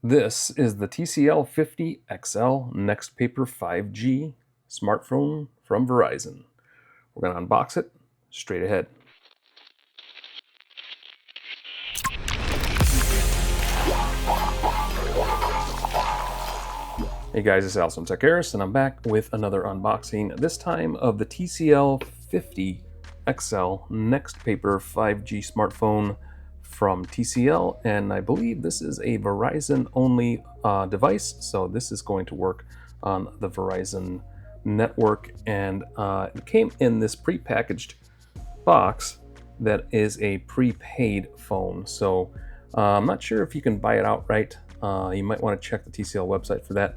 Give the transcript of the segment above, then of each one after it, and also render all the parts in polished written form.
This is the TCL 50XL NXTPAPER 5G smartphone from Verizon. We're going to unbox it straight ahead. Hey guys, it's Al from Techaeris, and I'm back with another unboxing, this time of the TCL 50XL NXTPAPER 5G smartphone from TCL, and I believe this is a Verizon only device, so this is going to work on the Verizon network, and it came in this pre-packaged box that is a prepaid phone. So I'm not sure if you can buy it outright. You might want to check the TCL website for that,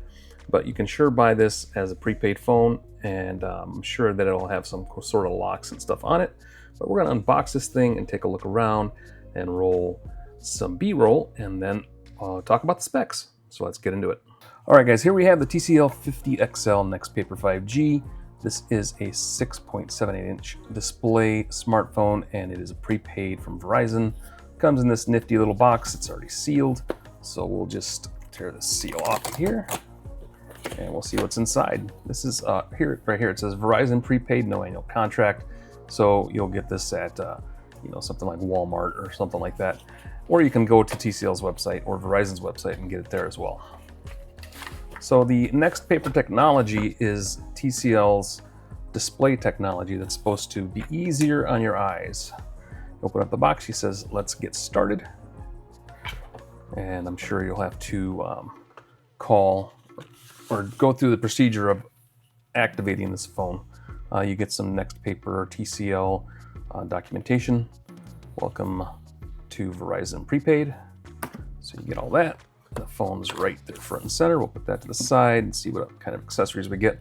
but you can sure buy this as a prepaid phone, and I'm sure that it'll have some sort of locks and stuff on it. But we're going to unbox this thing and take a look around and roll some B-roll, and then talk about the specs. So let's get into it. All right, guys, here we have the TCL 50XL NXTPAPER 5G. This is a 6.78-inch display smartphone, and it is a prepaid from Verizon. Comes in this nifty little box. It's already sealed, so we'll just tear the seal off here, and we'll see what's inside. This is right here. It says Verizon prepaid, no annual contract. So you'll get this at something like Walmart or something like that, or you can go to TCL's website or Verizon's website and get it there as well. So the NXTPAPER technology is TCL's display technology that's supposed to be easier on your eyes. Open up the box. He says, "Let's get started," and I'm sure you'll have to call or go through the procedure of activating this phone. You get some NXTPAPER TCL documentation. Welcome to Verizon prepaid. So you get all that. The phone's right there front and center. We'll put that to the side and see what kind of accessories we get.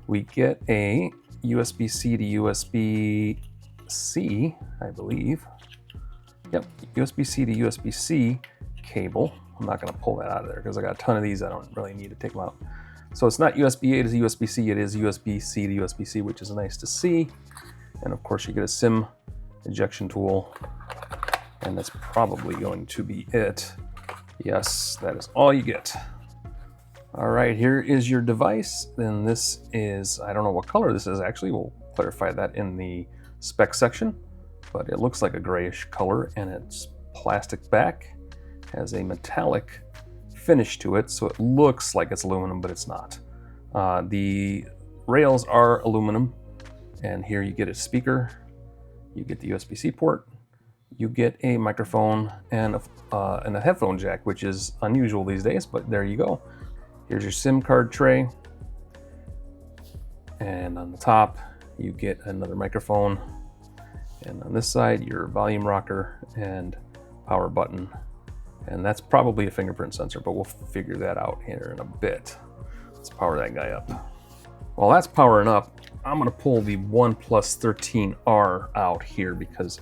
We get a USB-C to USB-C, I believe. Yep, USB-C to USB-C cable. I'm not going to pull that out of there because I got a ton of these. I don't really need to take them out. So it's not USB-A to USB-C. It is USB-C to USB-C, which is nice to see. And of course, you get a SIM ejection tool, and that's probably going to be it. Yes, that is all you get. All right, here is your device. And this is, I don't know what color this is actually. We'll clarify that in the spec section, but it looks like a grayish color, and it's plastic back, has a metallic finish to it, so it looks like it's aluminum, but it's not. The rails are aluminum, and here you get a speaker, you get the USB-C port, you get a microphone and a headphone jack, which is unusual these days, but there you go. Here's your SIM card tray, and on the top you get another microphone, and on this side your volume rocker and power button, and that's probably a fingerprint sensor, but we'll figure that out here in a bit. Let's power that guy up. While that's powering up, I'm going to pull the OnePlus 13R out here because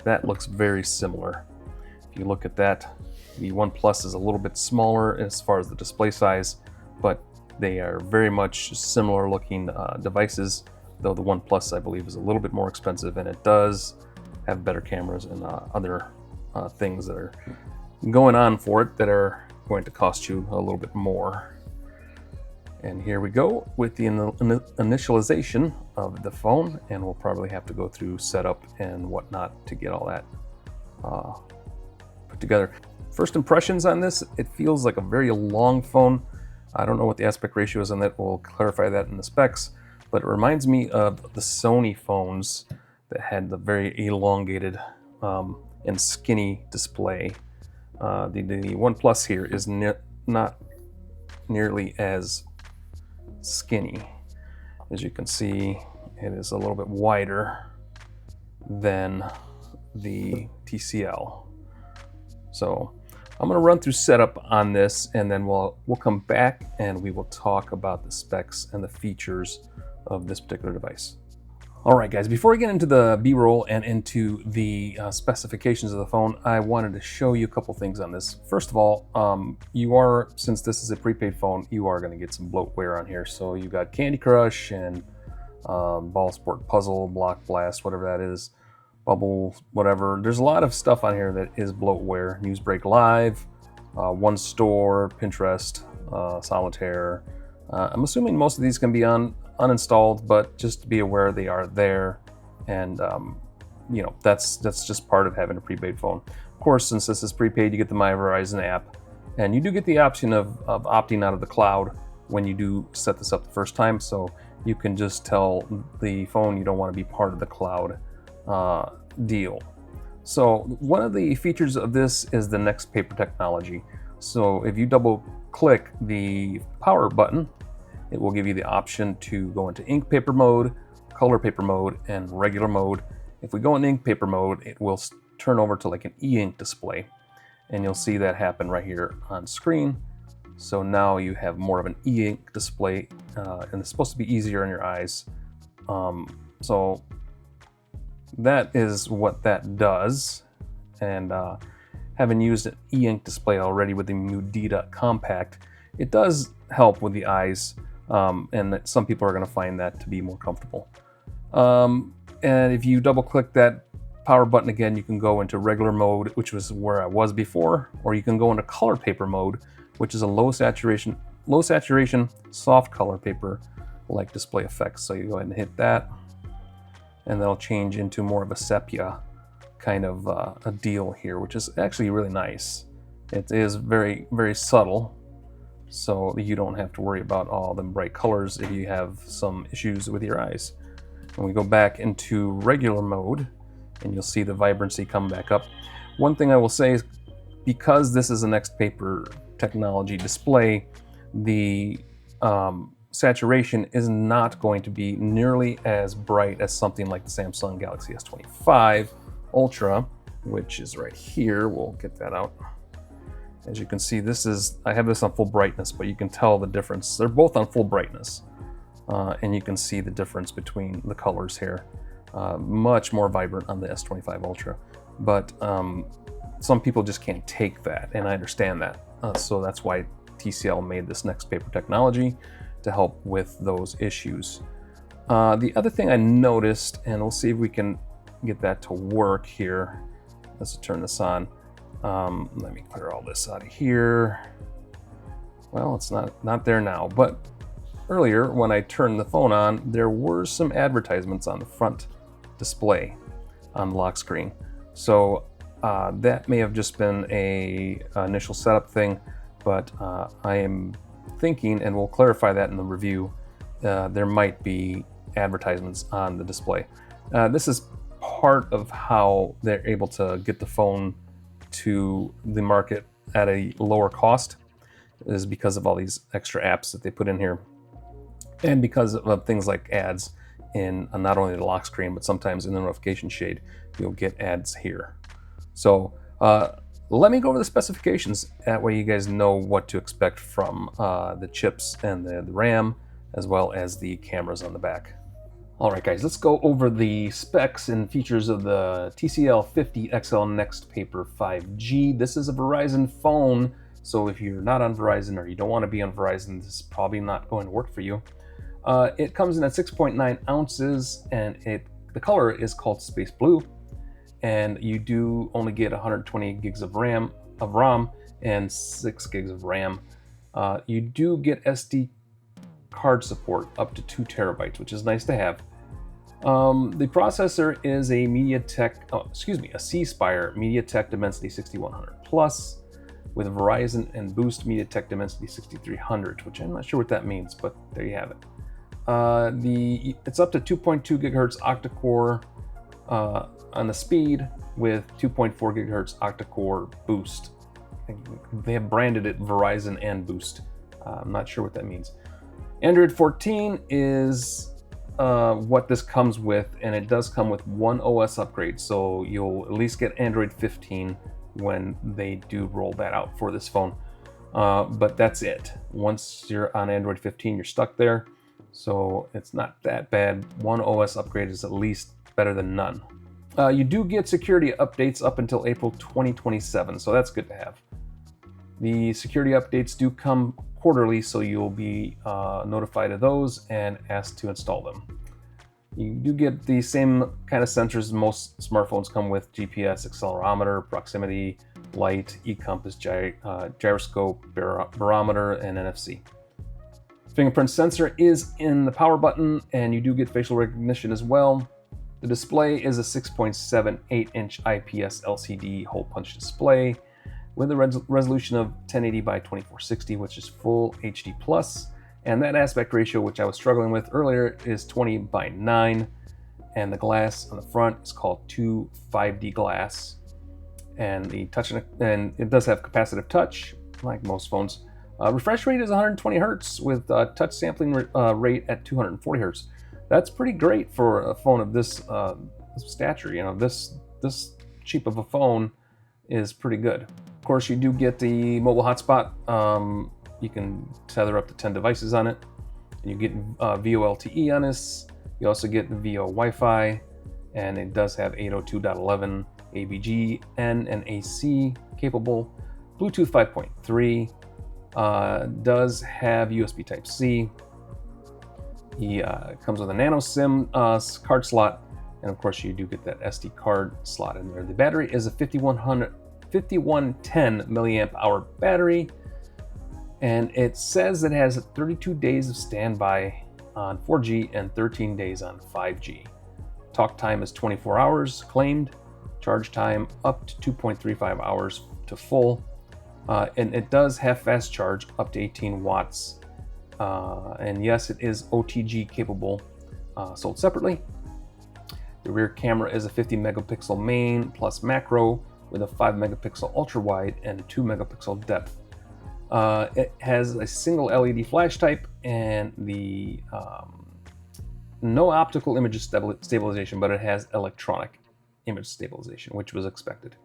that looks very similar. If you look at that, the OnePlus is a little bit smaller as far as the display size, but they are very much similar looking devices, though the OnePlus, I believe, is a little bit more expensive, and it does have better cameras and other things that are going on for it that are going to cost you a little bit more. And here we go with the initialization of the phone, and we'll probably have to go through setup and whatnot to get all that put together. First impressions on this, it feels like a very long phone. I don't know what the aspect ratio is on that. We'll clarify that in the specs, but it reminds me of the Sony phones that had the very elongated and skinny display. The OnePlus here is not nearly as skinny. As you can see, it is a little bit wider than the TCL. So I'm going to run through setup on this, and then we'll come back and we will talk about the specs and the features of this particular device. All right, guys, before I get into the B-roll and into the specifications of the phone, I wanted to show you a couple things on this. First of all, since this is a prepaid phone, you are going to get some bloatware on here. So you got Candy Crush and Ball Sport Puzzle, Block Blast, whatever that is, Bubble, whatever. There's a lot of stuff on here that is bloatware. Newsbreak Live, One Store, Pinterest, Solitaire. I'm assuming most of these can be uninstalled, but just be aware they are there, and you know, that's just part of having a prepaid phone. Of course, since this is prepaid, you get the My Verizon app, and you do get the option of opting out of the cloud when you do set this up the first time. So you can just tell the phone you don't want to be part of the cloud deal. So one of the features of this is the NXTPAPER technology. So if you double click the power button, it will give you the option to go into ink paper mode, color paper mode, and regular mode. If we go in ink paper mode, it will turn over to like an e-ink display, and you'll see that happen right here on screen. So now you have more of an e-ink display, and it's supposed to be easier on your eyes. So that is what that does. And having used an e-ink display already with the Mudita Compact, it does help with the eyes, and some people are going to find that to be more comfortable. And if you double click that power button again, you can go into regular mode, which was where I was before, or you can go into color paper mode, which is a low saturation, soft color paper like display effects. So you go ahead and hit that, and that'll change into more of a sepia kind of a deal here, which is actually really nice. It is very, very subtle, so you don't have to worry about all the bright colors if you have some issues with your eyes. When we go back into regular mode, and you'll see the vibrancy come back up. One thing I will say is, because this is a NXTPAPER technology display, the saturation is not going to be nearly as bright as something like the Samsung Galaxy S25 Ultra, which is right here. We'll get that out. As you can see, I have this on full brightness, but you can tell the difference. They're both on full brightness, and you can see the difference between the colors here. Much more vibrant on the S25 Ultra, but some people just can't take that, and I understand that. So that's why TCL made this NXTPAPER technology to help with those issues. The other thing I noticed, and we'll see if we can get that to work here. Let's turn this on. Let me clear all this out of here. Well, it's not there now, but earlier when I turned the phone on, there were some advertisements on the front display on the lock screen. So that may have just been a initial setup thing, but I am thinking, and we'll clarify that in the review, there might be advertisements on the display. This is part of how they're able to get the phone to the market at a lower cost, is because of all these extra apps that they put in here, and because of things like ads in not only the lock screen, but sometimes in the notification shade, you'll get ads here. So let me go over the specifications. That way you guys know what to expect from the chips and the RAM, as well as the cameras on the back. All right, guys, let's go over the specs and features of the TCL 50XL NXTPAPER 5G. This is a Verizon phone, so if you're not on Verizon or you don't want to be on Verizon, this is probably not going to work for you. It comes in at 6.9 ounces, and the color is called Space Blue, and you do only get 120 gigs of RAM, and 6 gigs of RAM. You do get SD card support up to 2 terabytes, which is nice to have. The processor is a a C-Spire MediaTek Dimensity 6100 Plus with Verizon and Boost MediaTek Dimensity 6300, which I'm not sure what that means, but there you have it. It's up to 2.2 gigahertz octa-core on the speed with 2.4 gigahertz octa-core boost. They have branded it Verizon and Boost. I'm not sure what that means. Android 14 is what this comes with, and it does come with one OS upgrade, so you'll at least get Android 15 when they do roll that out for this phone. But that's it. Once you're on Android 15, you're stuck there, so it's not that bad. One OS upgrade is at least better than none. You do get security updates up until April 2027, so that's good to have. The security updates do come quarterly, so you'll be notified of those and asked to install them. You do get the same kind of sensors most smartphones come with: GPS, accelerometer, proximity, light, e-compass, gyroscope, barometer, and NFC. Fingerprint sensor is in the power button, and you do get facial recognition as well. The display is a 6.78-inch IPS LCD hole punch display with a resolution of 1080 by 2460, which is full HD plus. And that aspect ratio, which I was struggling with earlier, is 20:9. And the glass on the front is called 2 5D glass. And the touch, and it does have capacitive touch, like most phones. Refresh rate is 120 hertz with touch sampling rate at 240 hertz. That's pretty great for a phone of this stature. You know, this cheap of a phone is pretty good. Of course, you do get the mobile hotspot. You can tether up to 10 devices on it. And you get VoLTE on this. You also get the VO Wi-Fi, and it does have 802.11 ABG, N, and AC capable. Bluetooth 5.3. Does have USB Type-C. He comes with a nano SIM card slot, and of course you do get that SD card slot in there. The battery is a 5110 milliamp hour battery, and it says it has 32 days of standby on 4G and 13 days on 5G. Talk time is 24 hours claimed. Charge time up to 2.35 hours to full. And it does have fast charge up to 18 watts. And yes, it is OTG capable, sold separately. The rear camera is a 50 megapixel main plus macro with a 5 megapixel ultra wide and 2 megapixel depth. It has a single LED flash type and the no optical image stabilization, but it has electronic image stabilization, which was expected.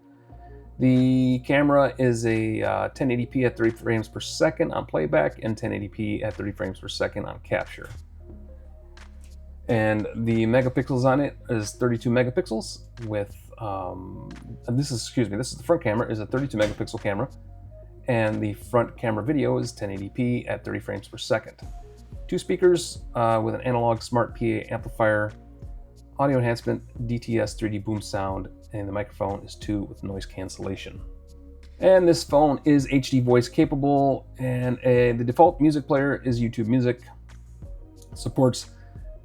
The camera is a 1080p at 30 frames per second on playback and 1080p at 30 frames per second on capture. And the megapixels on it is 32 megapixels with, this is the front camera is a 32 megapixel camera, and the front camera video is 1080p at 30 frames per second. 2 speakers with an analog smart PA amplifier, audio enhancement, DTS 3D boom sound, and the microphone is 2 with noise cancellation. And this phone is HD voice capable, and the default music player is YouTube Music. Supports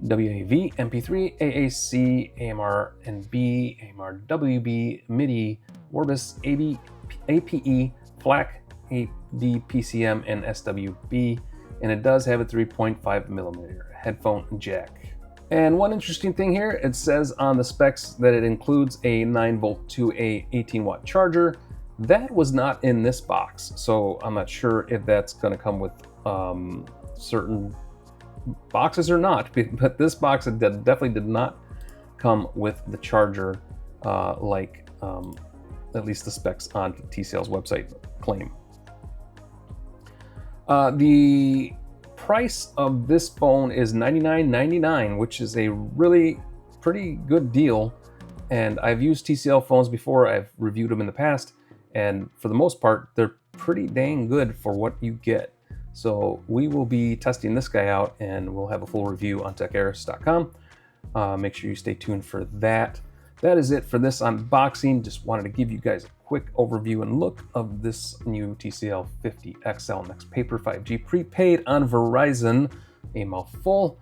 WAV, MP3, AAC, AMR-NB, AMR-WB, MIDI, Orbis, APE, FLAC, AV, PCM, and SWB, and it does have a 3.5mm headphone jack. And one interesting thing here, it says on the specs that it includes a 9-volt to a 18-watt charger. That was not in this box, so I'm not sure if that's going to come with certain boxes or not, but this box definitely did not come with the charger like at least the specs on TCL's website claim. The price of this phone is $99.99, which is a really pretty good deal. And I've used TCL phones before. I've reviewed them in the past, and for the most part, they're pretty dang good for what you get. So we will be testing this guy out, and we'll have a full review on Techaeris.com. Make sure you stay tuned for that. That is it for this unboxing. Just wanted to give you guys a quick overview and look of this new TCL 50 XL NXTPAPER 5G prepaid on Verizon, a mouthful.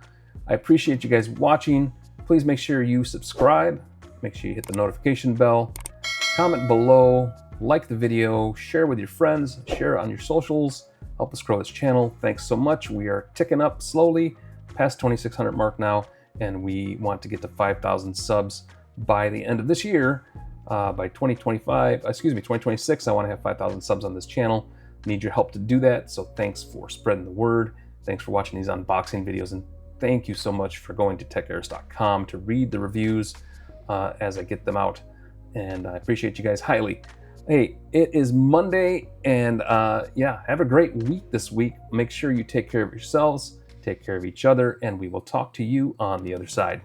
I appreciate you guys watching. Please make sure you subscribe. Make sure you hit the notification bell. Comment below, like the video, share with your friends, share on your socials. Help us grow this channel. Thanks so much. We are ticking up slowly, past 2,600 mark now, and we want to get to 5,000 subs by the end of this year. By 2026, I want to have 5,000 subs on this channel. Need your help to do that, so thanks for spreading the word. Thanks for watching these unboxing videos, and thank you so much for going to Techaeris.com to read the reviews as I get them out, and I appreciate you guys highly. Hey, it is Monday, and yeah, have a great week this week. Make sure you take care of yourselves, take care of each other, and we will talk to you on the other side.